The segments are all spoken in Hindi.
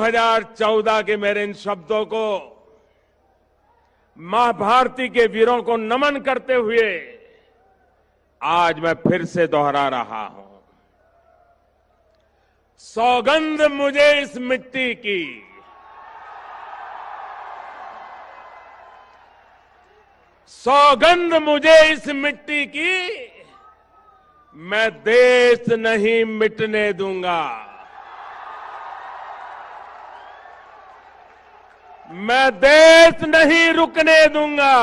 2014 के मेरे इन शब्दों को मां भारती के वीरों को नमन करते हुए आज मैं फिर से दोहरा रहा हूं। सौगंध मुझे इस मिट्टी की, सौगंध मुझे इस मिट्टी की, मैं देश नहीं मिटने दूंगा। मैं देश नहीं रुकने दूंगा।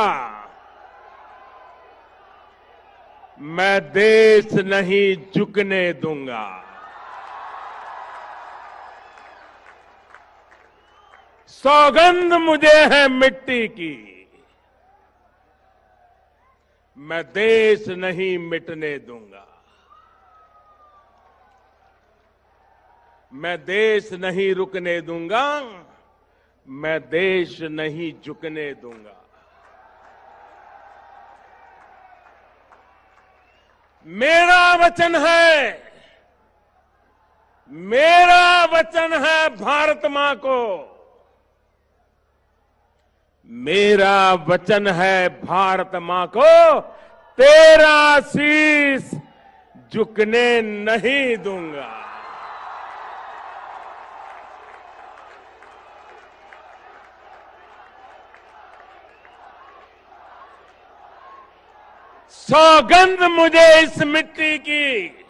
मैं देश नहीं झुकने दूंगा। सौगंध मुझे है मिट्टी की, मैं देश नहीं मिटने दूंगा। मैं देश नहीं रुकने दूंगा। मैं देश नहीं झुकने दूंगा। मेरा वचन है, मेरा वचन है भारत मां को, मेरा वचन है भारत मां को, तेरा शीश झुकने नहीं दूंगा। सौगंध मुझे इस मिट्टी की,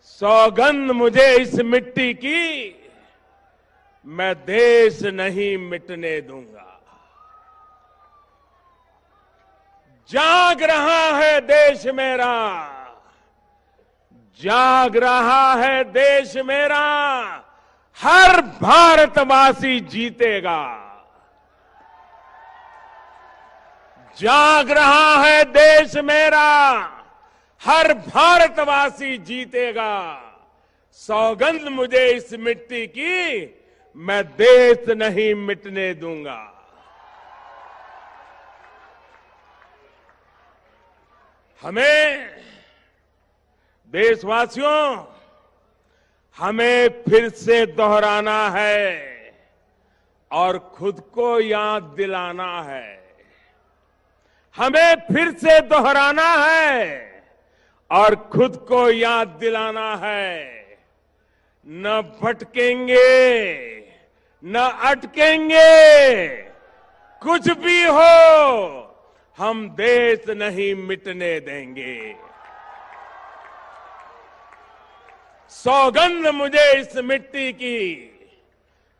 सौगंध मुझे इस मिट्टी की, मैं देश नहीं मिटने दूंगा। जाग रहा है देश मेरा, जाग रहा है देश मेरा, हर भारतवासी जीतेगा। जाग रहा है देश मेरा, हर भारतवासी जीतेगा। सौगंध मुझे इस मिट्टी की, मैं देश नहीं मिटने दूंगा। हमें देशवासियों, हमें फिर से दोहराना है और खुद को याद दिलाना है। हमें फिर से दोहराना है और खुद को याद दिलाना है। न भटकेंगे, न अटकेंगे, कुछ भी हो, हम देश नहीं मिटने देंगे। सौगंध मुझे इस मिट्टी की,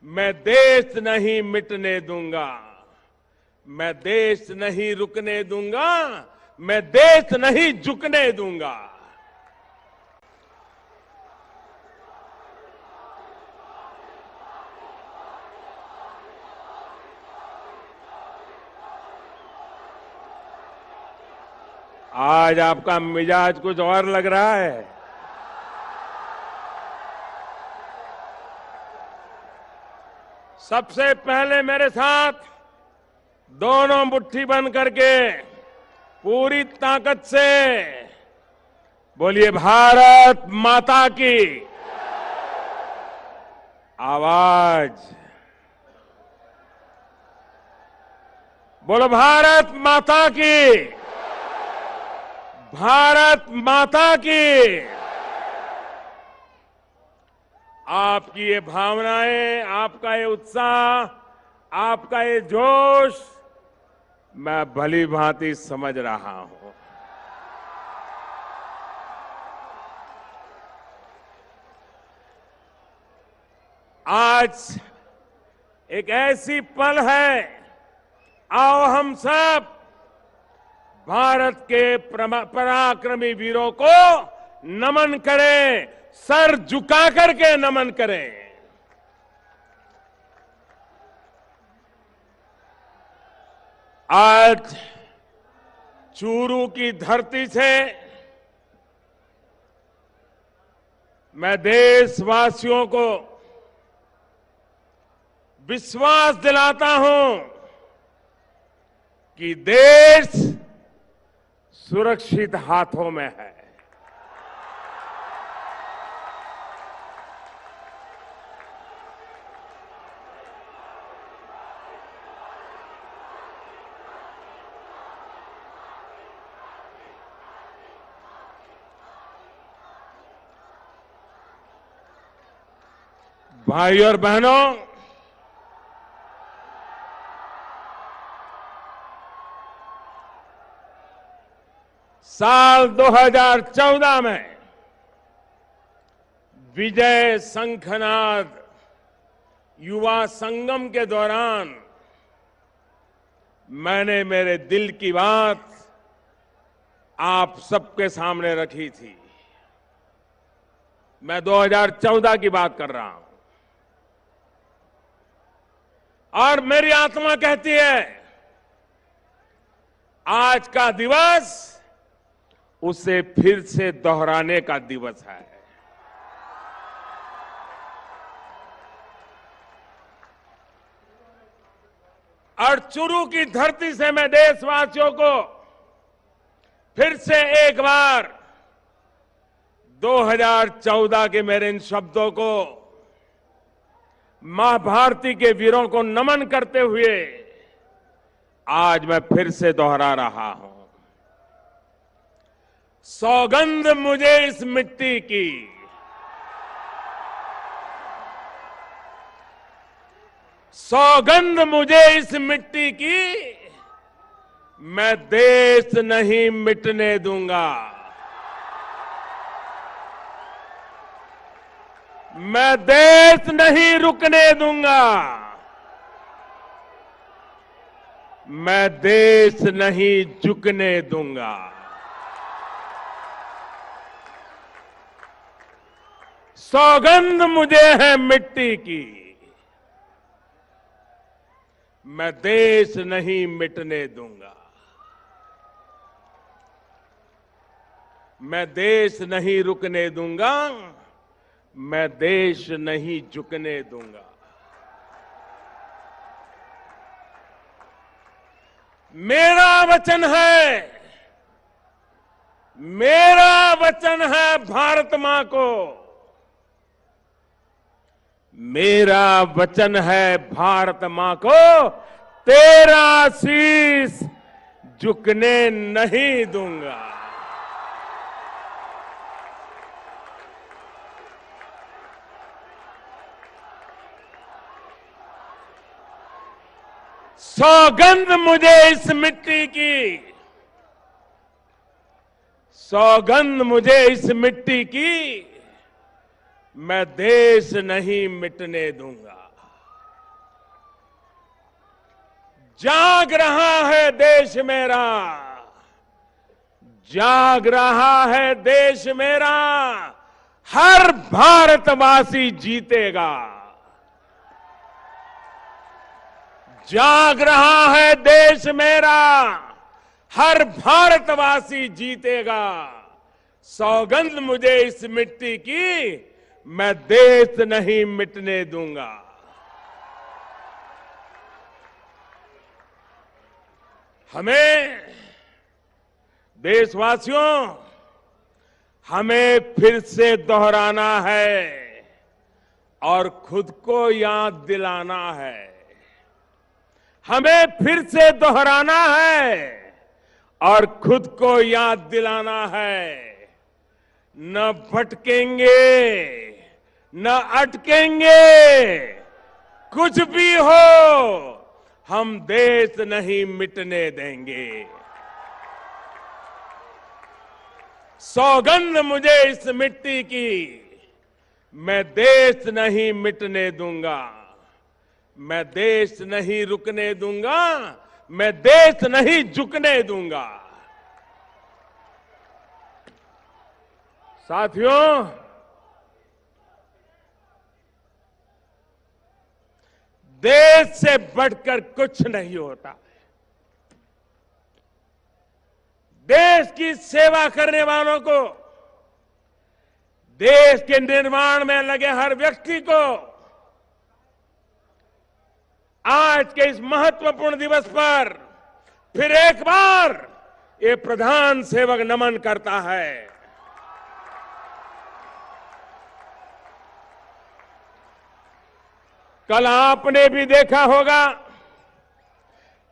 मैं देश नहीं मिटने दूंगा। मैं देश नहीं रुकने दूंगा। मैं देश नहीं झुकने दूंगा। आज आपका मिजाज कुछ और लग रहा है। सबसे पहले मेरे साथ दोनों मुट्ठी बंद करके पूरी ताकत से बोलिए, भारत माता की। आवाज बोलो, भारत माता की, भारत माता की। आपकी ये भावनाएं, आपका ये उत्साह, आपका ये जोश मैं भली भांति समझ रहा हूं। आज एक ऐसी पल है, आओ हम सब भारत के पराक्रमी वीरों को नमन करें, सर झुका करके नमन करें। आज चूरू की धरती से मैं देशवासियों को विश्वास दिलाता हूं कि देश सुरक्षित हाथों में है। भाई और बहनों, साल 2014 में विजय शंखनाद युवा संगम के दौरान मैंने मेरे दिल की बात आप सबके सामने रखी थी। मैं 2014 की बात कर रहा हूं और मेरी आत्मा कहती है आज का दिवस उसे फिर से दोहराने का दिवस है। और चुरू की धरती से मैं देशवासियों को फिर से एक बार 2014 के मेरे इन शब्दों को मां भारती के वीरों को नमन करते हुए आज मैं फिर से दोहरा रहा हूं। सौगंध मुझे इस मिट्टी की, सौगंध मुझे इस मिट्टी की, मैं देश नहीं मिटने दूंगा। मैं देश नहीं रुकने दूंगा। मैं देश नहीं झुकने दूंगा। सौगंध मुझे है मिट्टी की, मैं देश नहीं मिटने दूंगा। मैं देश नहीं रुकने दूंगा। मैं देश नहीं झुकने दूंगा। मेरा वचन है, मेरा वचन है भारत मां को, मेरा वचन है भारत मां को, तेरा शीश झुकने नहीं दूंगा। सौगंध मुझे इस मिट्टी की, सौगंध मुझे इस मिट्टी की, मैं देश नहीं मिटने दूंगा। जाग रहा है देश मेरा, जाग रहा है देश मेरा, हर भारतवासी जीतेगा। जाग रहा है देश मेरा, हर भारतवासी जीतेगा। सौगंध मुझे इस मिट्टी की, मैं देश नहीं मिटने दूंगा। हमें देशवासियों, हमें फिर से दोहराना है और खुद को याद दिलाना है। हमें फिर से दोहराना है और खुद को याद दिलाना है। न भटकेंगे, न अटकेंगे, कुछ भी हो हम देश नहीं मिटने देंगे। सौगंध मुझे इस मिट्टी की, मैं देश नहीं मिटने दूंगा। मैं देश नहीं रुकने दूंगा। मैं देश नहीं झुकने दूंगा। साथियों, देश से बढ़कर कुछ नहीं होता। देश की सेवा करने वालों को, देश के निर्माण में लगे हर व्यक्ति को आज के इस महत्वपूर्ण दिवस पर फिर एक बार ये प्रधान सेवक नमन करता है। कल आपने भी देखा होगा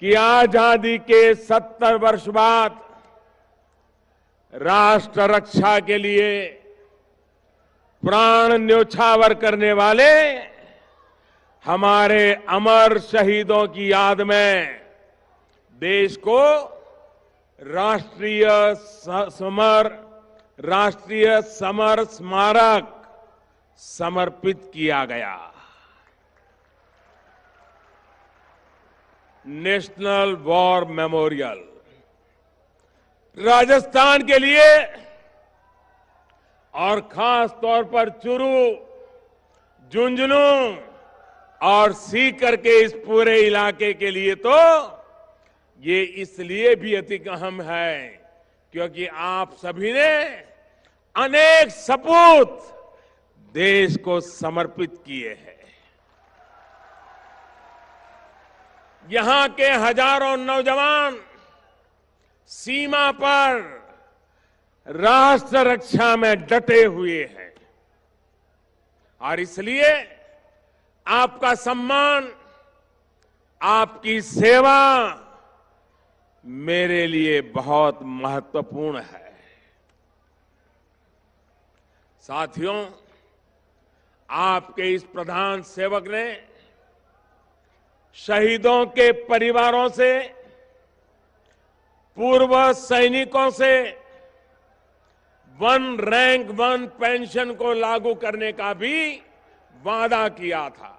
कि आजादी के 70 वर्ष बाद राष्ट्र रक्षा के लिए प्राण न्योछावर करने वाले हमारे अमर शहीदों की याद में देश को राष्ट्रीय समर स्मारक समर्पित किया गया। नेशनल वॉर मेमोरियल राजस्थान के लिए और खास तौर पर चुरू, झुंझुनू और सीकर के इस पूरे इलाके के लिए तो ये इसलिए भी अति अहम है क्योंकि आप सभी ने अनेक सपूत देश को समर्पित किए हैं। यहां के हजारों नौजवान सीमा पर राष्ट्र रक्षा में डटे हुए हैं और इसलिए आपका सम्मान, आपकी सेवा मेरे लिए बहुत महत्वपूर्ण है। साथियों, आपके इस प्रधान सेवक ने शहीदों के परिवारों से, पूर्व सैनिकों से वन रैंक वन पेंशन को लागू करने का भी वादा किया था।